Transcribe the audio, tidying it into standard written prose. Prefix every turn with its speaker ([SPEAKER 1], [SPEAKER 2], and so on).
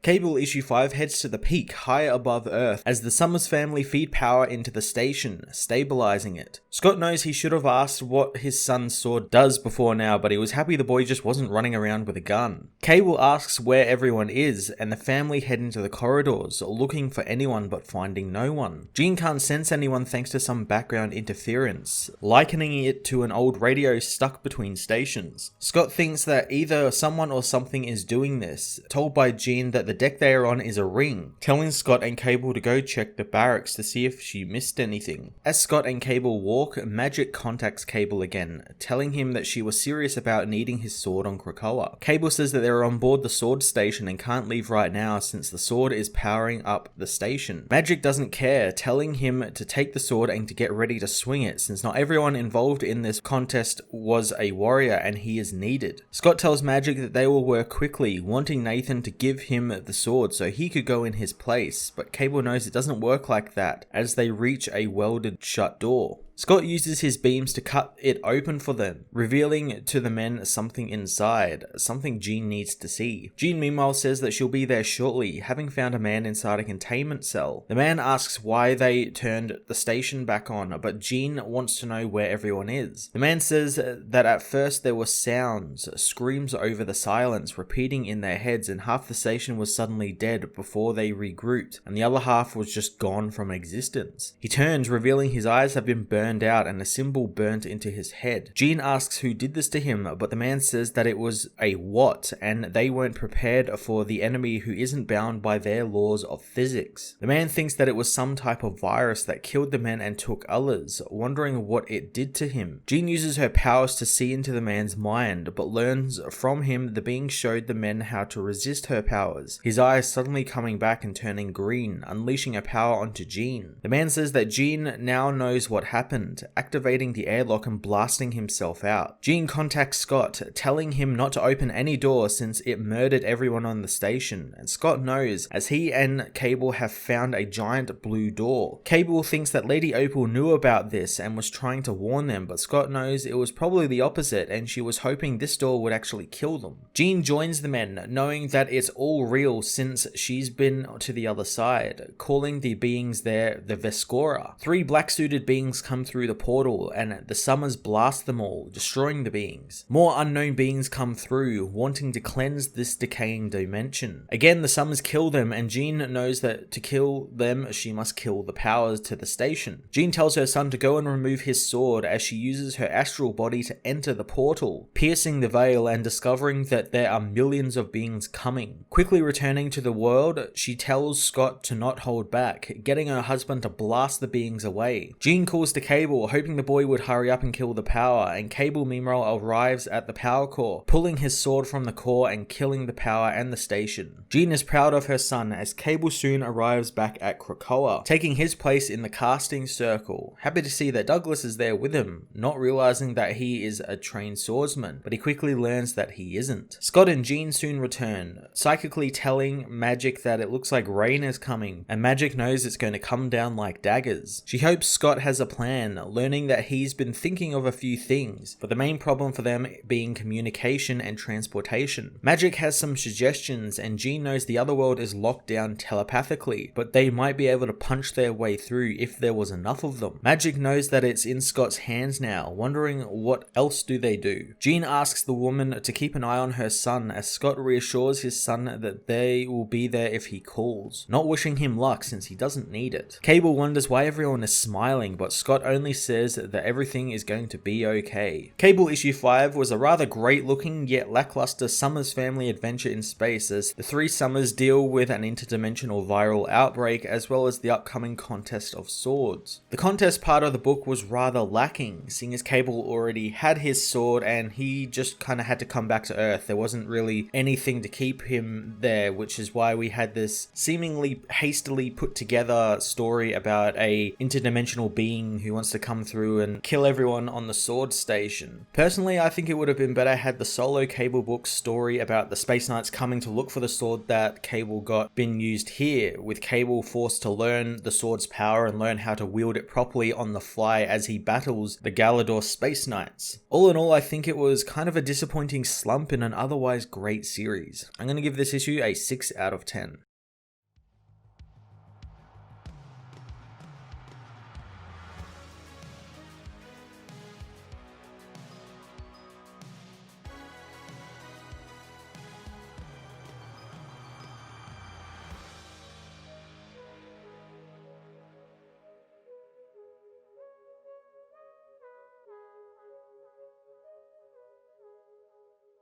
[SPEAKER 1] Cable issue 5 heads to the peak high above Earth as the Summers family feed power into the station, stabilizing it. Scott knows he should have asked what his son's sword does before now, but he was happy the boy just wasn't running around with a gun. Cable asks where everyone is, and the family head into the corridors, looking for anyone but finding no one. Jean can't sense anyone thanks to some background interference, likening it to an old radio stuck between stations. Scott thinks that either someone or something is doing this, told by Jean that the deck they are on is a ring, telling Scott and Cable to go check the barracks to see if she missed anything. As Scott and Cable walk, Magic contacts Cable again, telling him that she was serious about needing his sword on Krakoa. Cable says that they're on board the sword station and can't leave right now since the sword is powering up the station. Magic doesn't care, telling him to take the sword and to get ready to swing it since not everyone involved in this contest was a warrior and he is needed. Scott tells Magic that they will work quickly, wanting Nathan to give him the sword so he could go in his place, but Cable knows it doesn't work like that as they reach a welded shut door. Scott uses his beams to cut it open for them, revealing to the men something inside, something Jean needs to see. Jean meanwhile says that she'll be there shortly, having found a man inside a containment cell. The man asks why they turned the station back on, but Jean wants to know where everyone is. The man says that at first there were sounds, screams over the silence, repeating in their heads, and half the station was suddenly dead before they regrouped, and the other half was just gone from existence. He turns, revealing his eyes have been burned out and a symbol burnt into his head. Jean asks who did this to him, but the man says that it was a what, and they weren't prepared for the enemy who isn't bound by their laws of physics. The man thinks that it was some type of virus that killed the men and took others, wondering what it did to him. Jean uses her powers to see into the man's mind, but learns from him the being showed the men how to resist her powers, his eyes suddenly coming back and turning green, unleashing a power onto Jean. The man says that Jean now knows what happened, activating the airlock and blasting himself out. Jean contacts Scott, telling him not to open any door since it murdered everyone on the station, and Scott knows as he and Cable have found a giant blue door. Cable thinks that Lady Opal knew about this and was trying to warn them, but Scott knows it was probably the opposite and she was hoping this door would actually kill them. Jean joins the men, knowing that it's all real since she's been to the other side, calling the beings there the Vescora. 3 black-suited beings come through the portal and the Summers blast them all, destroying the beings. More unknown beings come through, wanting to cleanse this decaying dimension. Again, the Summers kill them, and Jean knows that to kill them, she must kill the powers to the station. Jean tells her son to go and remove his sword as she uses her astral body to enter the portal, piercing the veil and discovering that there are millions of beings coming. Quickly returning to the world, she tells Scott to not hold back, getting her husband to blast the beings away. Jean calls to Cable, hoping the boy would hurry up and kill the power, and Cable meanwhile arrives at the power core, pulling his sword from the core and killing the power and the station. Jean is proud of her son as Cable soon arrives back at Krakoa, taking his place in the casting circle. Happy to see that Douglas is there with him, not realizing that he is a trained swordsman, but he quickly learns that he isn't. Scott and Jean soon return, psychically telling Magic that it looks like rain is coming, and Magic knows it's going to come down like daggers. She hopes Scott has a plan, learning that he's been thinking of a few things, but the main problem for them being communication and transportation. Magic has some suggestions, and Jean knows the other world is locked down telepathically, but they might be able to punch their way through if there was enough of them. Magic knows that it's in Scott's hands now, wondering what else do they do. Jean asks the woman to keep an eye on her son as Scott reassures his son that they will be there if he calls, not wishing him luck since he doesn't need it. Cable wonders why everyone is smiling, but Scott only says that everything is going to be okay. Cable issue 5 was a rather great looking yet lackluster Summers family adventure in space as the 3 Summers deal with an interdimensional viral outbreak as well as the upcoming contest of swords. The contest part of the book was rather lacking, seeing as Cable already had his sword and he just kind of had to come back to Earth. There wasn't really anything to keep him there, which is why we had this seemingly hastily put together story about a interdimensional being who wants to come through and kill everyone on the sword station. Personally, I think it would have been better had the solo Cable book story about the Space Knights coming to look for the sword that Cable got been used here, with Cable forced to learn the sword's power and learn how to wield it properly on the fly as he battles the Galador Space Knights. All in all, I think it was kind of a disappointing slump in an otherwise great series. I'm going to give this issue a 6 out of 10.